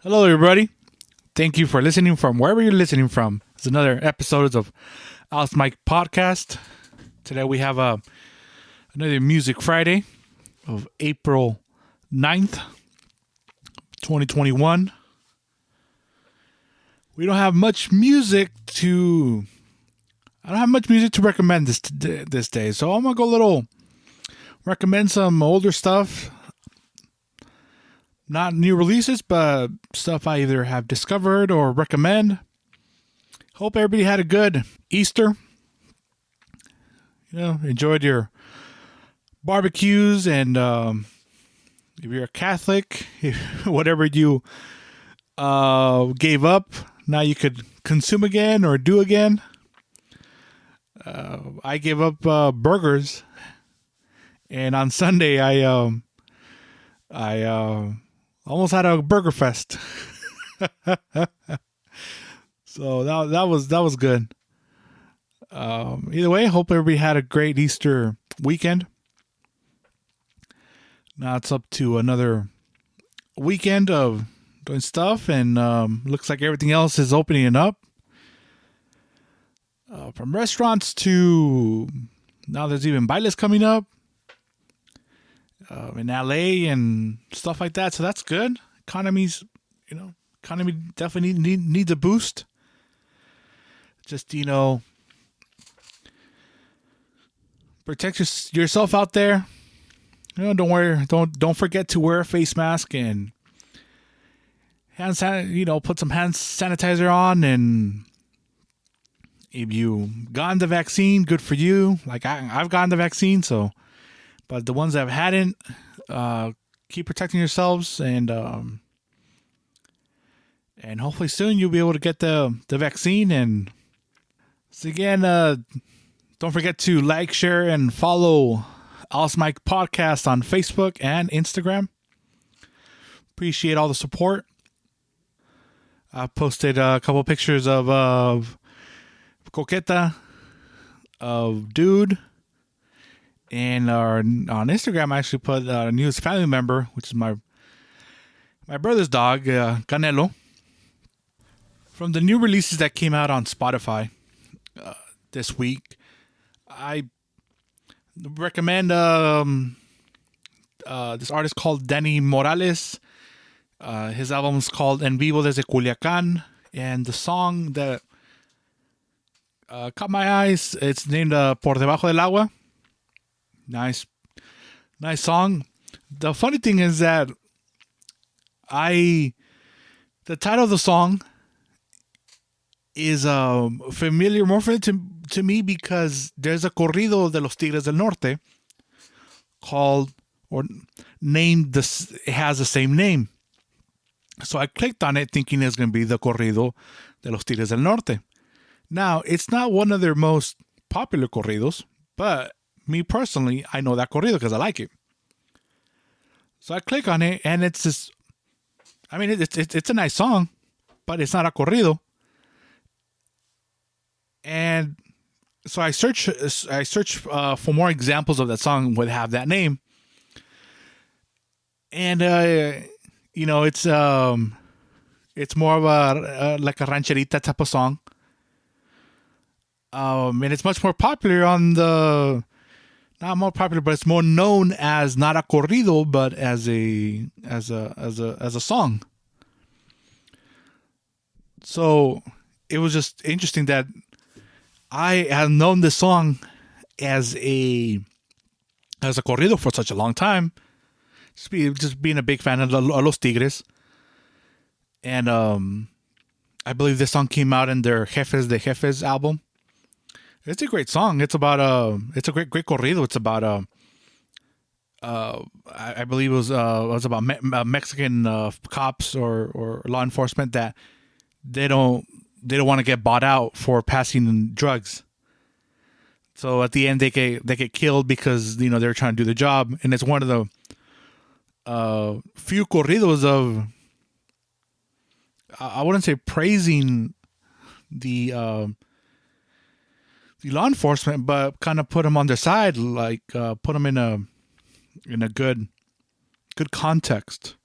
Hello, everybody. Thank you for listening from wherever you're listening from. It's another episode of Alice Mike Podcast. Today we have another Music Friday of April 9th, 2021. We don't have much music to. I don't have much music to recommend this day, so I'm gonna go a little. Recommend some older stuff, not new releases, but stuff I either have discovered or recommend. Hope everybody had a good Easter. Enjoyed your barbecues, and if you're a Catholic, whatever you gave up, now you could consume again or do again. I gave up burgers, and on Sunday I almost had a burger fest. So that was good. Either way, hope everybody had a great Easter weekend. Now it's up to another weekend of doing stuff, and looks like everything else is opening up. From restaurants to now, there's even bailes coming up in LA and stuff like that. So that's good. Economy definitely needs a boost. Just protect yourself out there. Don't worry. Don't forget to wear a face mask and put some hand sanitizer on. And if you gotten the vaccine, good for you. Like I've gotten the vaccine, so. But the ones that hadn't, keep protecting yourselves, and hopefully soon you'll be able to get the vaccine. And so again, don't forget to like, share, and follow Alice Mike Podcast on Facebook and Instagram. Appreciate all the support. I posted a couple pictures of Coqueta, of Dude. And on Instagram, I actually put a newest family member, which is my brother's dog, Canelo. From the new releases that came out on Spotify this week, I recommend this artist called Danny Morales. His album is called En Vivo Desde Culiacán, and the song that caught my eyes, it's named Por Debajo del Agua. Nice song. The funny thing is that the title of the song is more familiar to me because there's a corrido de los Tigres del Norte called or named it has the same name. So I clicked on it thinking it's going to be the corrido de los Tigres del Norte. Now, it's not one of their most popular corridos, but me personally, I know that corrido because I like it. So I click on it, and it's just, it's a nice song, but it's not a corrido. And so I search for more examples of that song would have that name. And it's more of a like a rancherita type of song. And it's much more popular not more popular, but it's more known as not a corrido, but as a song. So it was just interesting that I have known this song as a corrido for such a long time. Just being a big fan of Los Tigres, and I believe this song came out in their Jefes de Jefes album. It's a great song. It's about it's a great corrido. It's about I believe it was about Mexican cops or law enforcement that they don't want to get bought out for passing drugs. So at the end they get killed because they're trying to do the job, and it's one of the few corridos of I wouldn't say praising the law enforcement, but kind of put them on their side, like put them in a good context.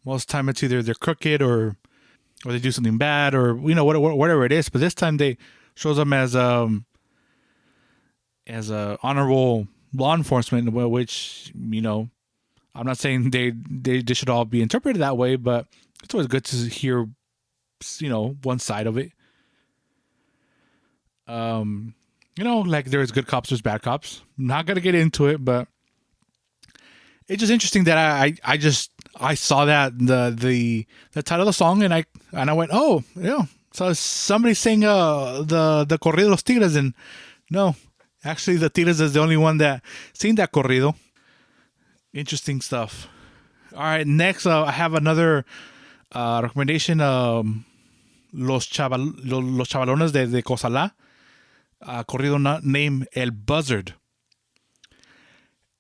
Most time it's either they're crooked or they do something bad or whatever it is. But this time they shows them as a honorable law enforcement, which I'm not saying they should all be interpreted that way, but it's always good to hear one side of it. Like there's good cops, there's bad cops. I'm not gonna get into it, but it's just interesting that I saw that the title of the song and I went, oh yeah, so somebody sang the corrido de los Tigres, and no, actually the Tigres is the only one that sing that corrido. Interesting stuff. All right, next I have another recommendation. Los Chavalones de Cozalá, corrido named El Buzzard.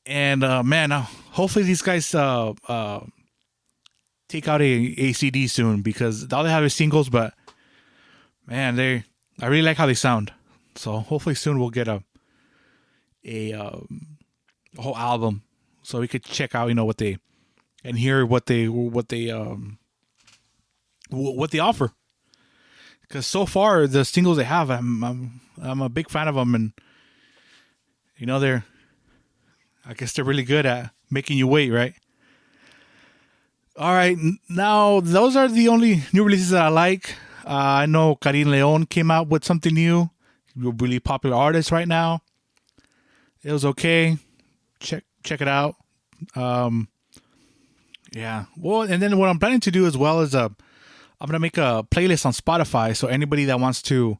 And man, hopefully these guys take out a CD soon, because all they have is singles, but man, I really like how they sound. So hopefully soon we'll get a whole album, so we could check out what they and hear what they offer. Because so far the singles they have, I'm a big fan of them, and I guess they're really good at making you wait, right? All right, now those are the only new releases that I like. I know Karim Leon came out with something new. He's a really popular artist right now. It was okay. Check it out. Yeah. Well, and then what I'm planning to do as well is I'm gonna make a playlist on Spotify. So anybody that wants to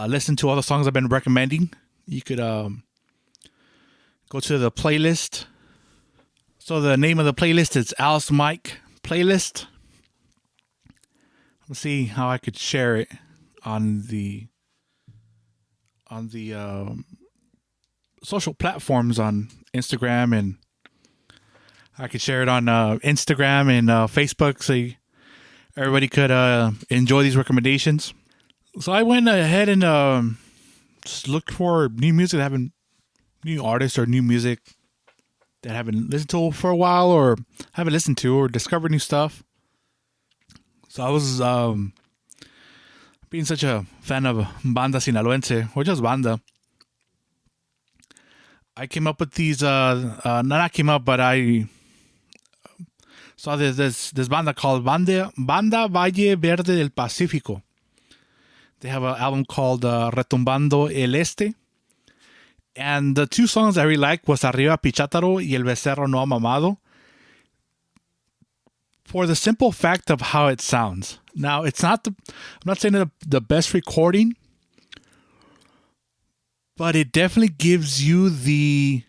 listen to all the songs I've been recommending, you could go to the playlist. So the name of the playlist is Alice Mike Playlist. Let's see how I could share it on the social platforms on Instagram, and I could share it on Instagram and Facebook, so everybody could enjoy these recommendations. So I went ahead and just looked for new music new artists or new music that I haven't listened to for a while, or haven't listened to, or discovered new stuff. So I was being such a fan of Banda Sinaloense, or just Banda, I came up with these. Not came up, but I saw this banda called Banda Valle Verde del Pacífico. They have an album called Retumbando el Este. And the two songs I really liked was Arriba Pichátaro y El Becerro No Ha Mamado, for the simple fact of how it sounds. Now, I'm not saying the best recording, but it definitely gives you the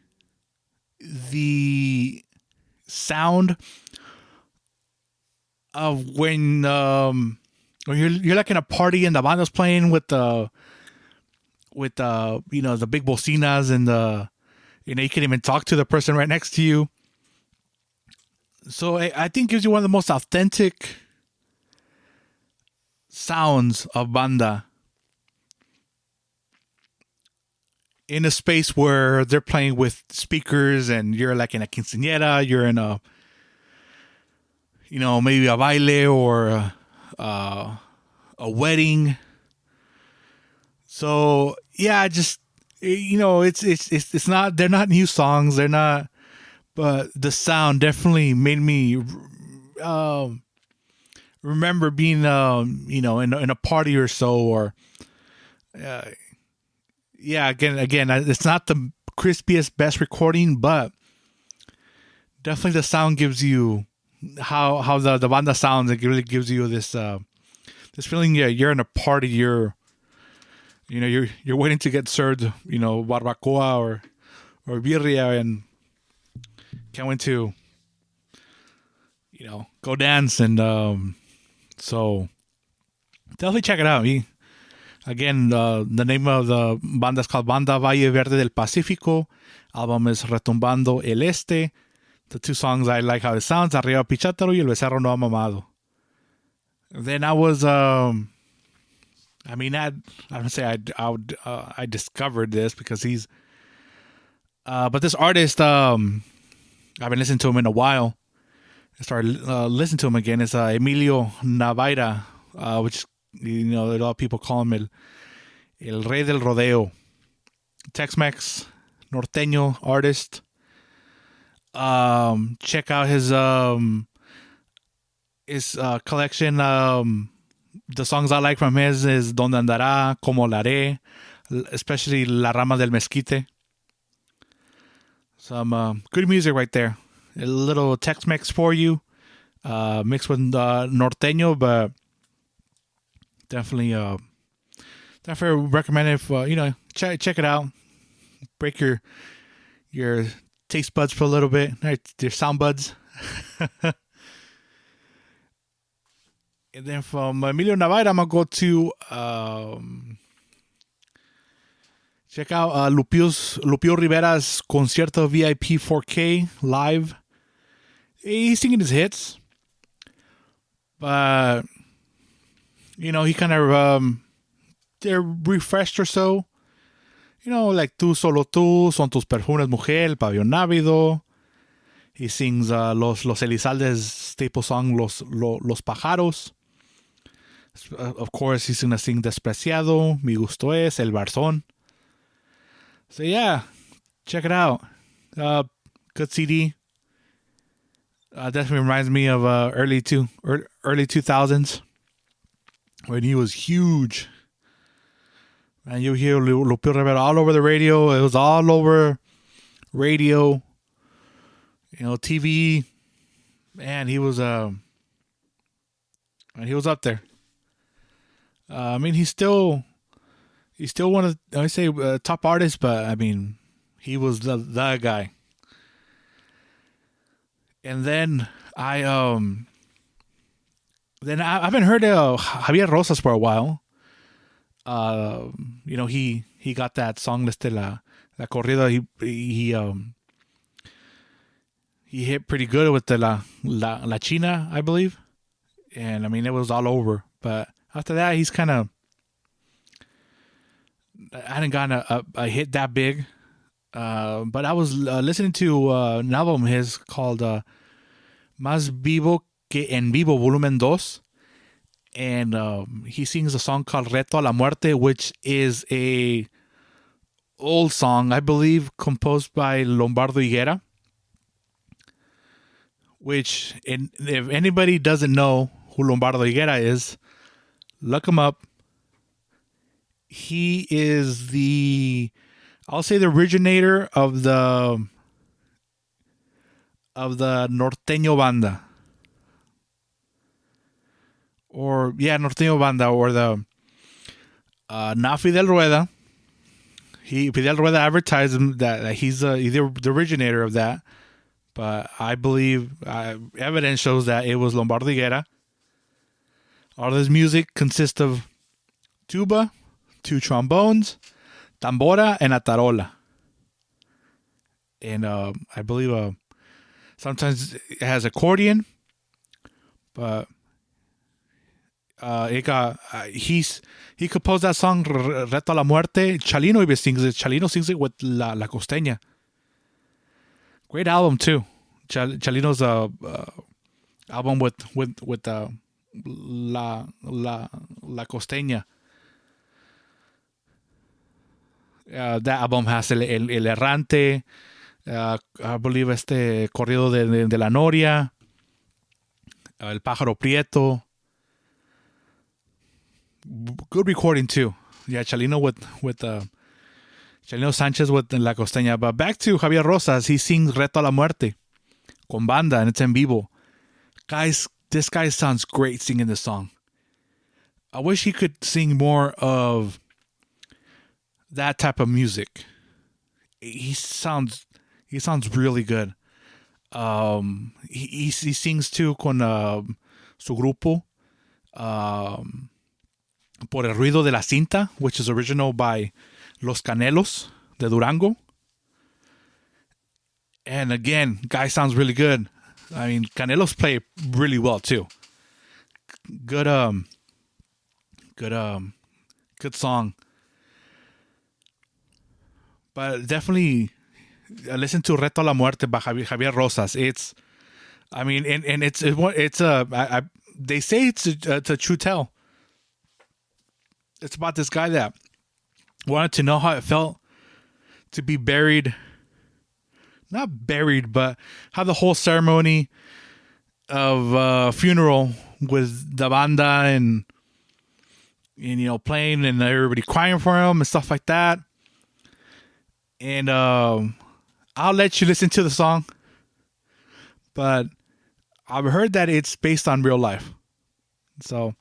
sound of when you're like in a party and the banda's playing with the big bocinas, and you can even talk to the person right next to you. So I think it gives you one of the most authentic sounds of banda in a space where they're playing with speakers, and you're like in a quinceañera, you're in a maybe a baile or a wedding. So yeah, just it's not, they're not new songs, they're not, but the sound definitely made me remember being in a party or so, or again it's not the crispiest best recording, but definitely the sound gives you how the banda sounds. It really gives you this feeling. Yeah, you're in a party, you're waiting to get served, barbacoa or birria, and can't wait to, go dance. And so definitely check it out. Again, the name of the banda is called Banda Valle Verde del Pacífico. Album is Retumbando el Este. The two songs I like how it sounds, Arriba Pichátaro y El Becerro No Ha Mamado. Then I was I don't say I discovered this because he's, but this artist, I've been listening to him in a while, started listening to him again. It's Emilio Navaira, which a lot of people call him el Rey del Rodeo. Tex-Mex, norteño artist. Check out his collection. The songs I like from his is Donde Andará, Como La Haré, especially La Rama del Mezquite. Some good music right there. A little Tex-Mex for you, mixed with norteño, but definitely recommend it. Check it out. Break your taste buds for a little bit, your sound buds. And then from Emilio Navaira, I'm gonna go to check out Lupio Rivera's Concierto VIP 4K live. He's singing his hits, but he kind of they're refreshed or so. Like Tú Solo Tú, Son Tus Perfumes Mujer, El Pabellón Návido. He sings Los Elizaldes staple song Los Pájaros. Of course, he's going to sing Despreciado, Mi Gusto Es, El Barzón. So yeah, check it out. Good CD. Definitely reminds me of early 2000s when he was huge. And you hear Lupio Rivera all over the radio. It was all over radio, TV. Man, he was up there. He's still one of top artists, but he was the guy. And then I haven't heard Javier Rosas for a while. He got that song listed la corrida. He hit pretty good with the la China, I believe, and it was all over. But after that, he's kind of hadn't gotten a hit that big. But I was listening to an album his called Más Vivo que en Vivo Volumen 2. And he sings a song called Reto a la Muerte, which is a old song, I believe, composed by Lombardo Higuera. Which, if anybody doesn't know who Lombardo Higuera is, look him up. He is the originator of the Norteño Banda. Norteño Banda, or the not Fidel Rueda. Fidel Rueda advertised him that he's the originator of that, but I believe evidence shows that it was Lombardo Higuera. All this music consists of tuba, 2 trombones, tambora, and a tarola. And I believe sometimes it has accordion, but he composed that song Reto a la Muerte. Chalino even sings it. Chalino sings it with La Costeña. Great album too. Chalino's album with La Costeña. That album has El Errante, I believe Corrido de la Noria, El Pájaro Prieto. Good recording too. Yeah, Chalino with Chalino Sanchez with La Costeña. But back to Javier Rosas, he sings Reto a la Muerte con banda, and it's en vivo. Guys, this guy sounds great singing this song. I wish he could sing more of that type of music. He sounds really good. He sings too con su grupo. Por el Ruido de la Cinta, which is original by Los Canelos de Durango. And again, guy sounds really good. Canelos play really well too. Good song. But definitely listen to Reto a la Muerte by Javier Rosas. It's I mean, and it's a they say it's a true tale. It's about this guy that wanted to know how it felt to be buried, not buried, but have the whole ceremony of funeral with the banda and playing and everybody crying for him and stuff like that. And I'll let you listen to the song, but I've heard that it's based on real life. So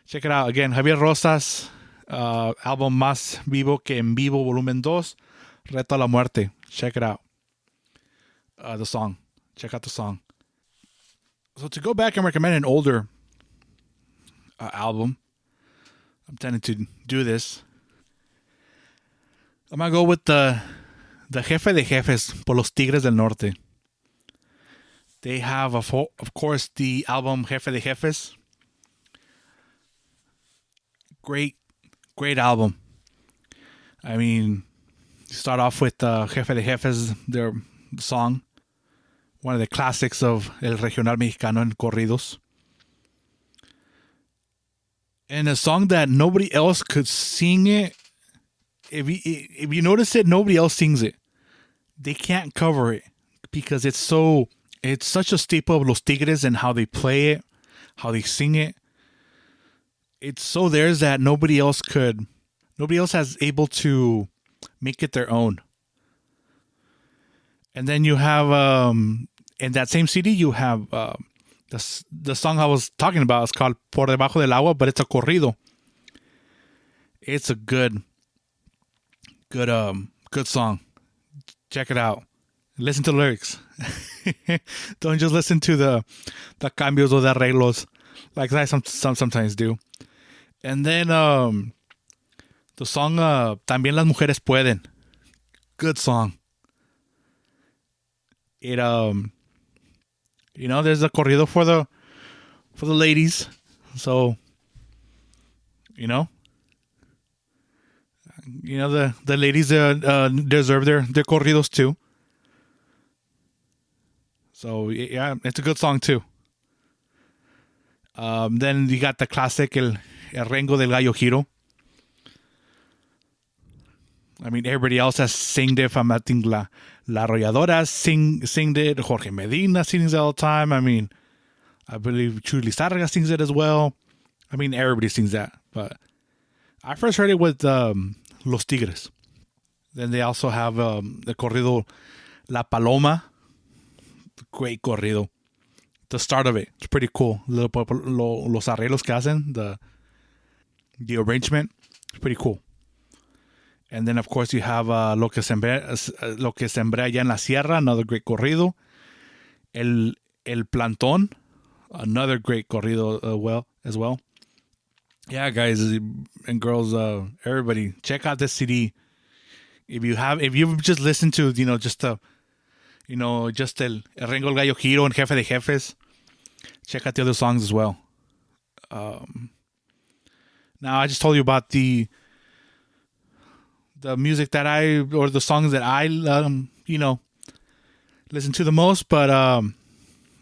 check it out. Again, Javier Rosas, album Más Vivo que en Vivo, Volumen 2, Reto a la Muerte. Check it out. The song. Check out the song. So to go back and recommend an older album, I'm tending to do this. I'm going to go with the Jefe de Jefes por los Tigres del Norte. They have, of course, the album Jefe de Jefes. Great album. I mean, you start off with Jefe de Jefes, their song. One of the classics of El Regional Mexicano en corridos. And a song that nobody else could sing it. If you notice it, nobody else sings it. They can't cover it because it's such a staple of Los Tigres and how they play it, how they sing it. It's so theirs that nobody else has able to make it their own. And then you have in that same CD you have the song I was talking about. It's called Por Debajo del Agua, but it's a corrido. It's a good song. Check it out. Listen to the lyrics. Don't just listen to the cambios or the arreglos like I sometimes do. And then the song También las mujeres pueden. Good song. It there's a corrido for the ladies. So the ladies deserve their corridos too. So yeah, it's a good song too. Then you got the classic El Rengo del Gallo Giro. I mean, everybody else has sing it. I think La Arrolladora sing it. Jorge Medina sings it all the time. I mean, I believe Chuy Lizárraga sings it as well. I mean, everybody sings that. But I first heard it with Los Tigres. Then they also have the corrido La Paloma. Great corrido. The start of it, it's pretty cool. Los arreglos que hacen, the arrangement, it's pretty cool. And then, of course, you have Lo que sembré allá en la sierra, another great corrido. El Plantón, another great corrido as well. Yeah, guys and girls, everybody, check out this CD. If you've just listened to, just El Rengo el Gallo Giro and Jefe de Jefes, check out the other songs as well. Now, I just told you about the music or the songs that I, listen to the most, but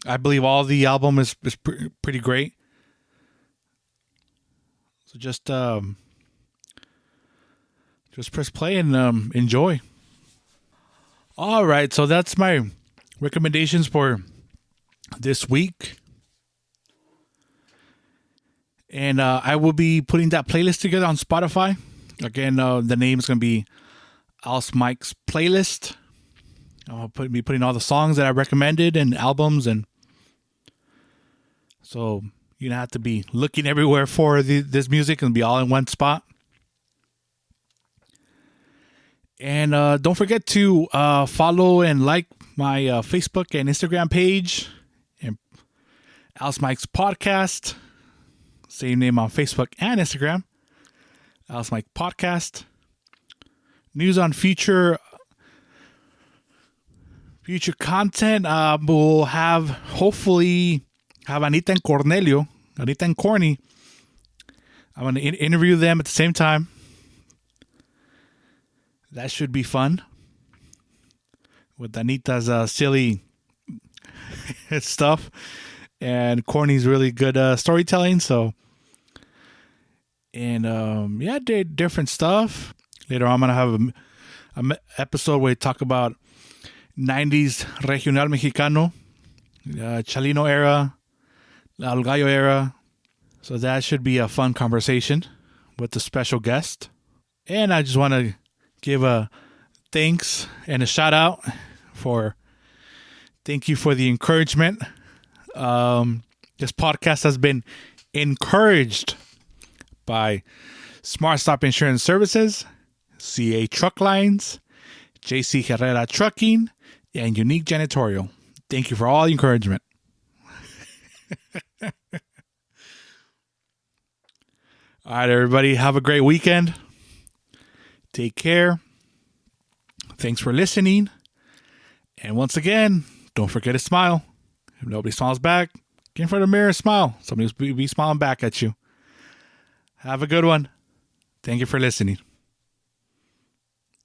I believe all the album is pretty great. So just press play and enjoy. All right, so that's my recommendations for this week. And I will be putting that playlist together on Spotify. Again, the name is going to be Alice Mike's Playlist. I'll be putting all the songs that I recommended and albums. And so you're going to have to be looking everywhere for this music and be all in one spot. And don't forget to follow and like my Facebook and Instagram page. And Alice Mike's Podcast. Same name on Facebook and Instagram. Alice Mike Podcast. News on future content. We'll hopefully have Anita and Cornelio. Anita and Corny. I'm going to interview them at the same time. That should be fun. With Anita's silly stuff. And Corny's really good storytelling. So, and did different stuff. Later on, I'm going to have an episode where we talk about 90s Regional Mexicano, Chalino era, La El Gallo era. So that should be a fun conversation with the special guest. And I just want to give a thanks and a shout out thank you for the encouragement. This podcast has been encouraged by Smart Stop Insurance Services, CA Truck Lines, JC Herrera Trucking, and Unique Janitorial. Thank you for all the encouragement. All right, everybody. Have a great weekend. Take care. Thanks for listening. And once again, don't forget to smile. If nobody smiles back, get in front of the mirror and smile. Somebody will be smiling back at you. Have a good one. Thank you for listening.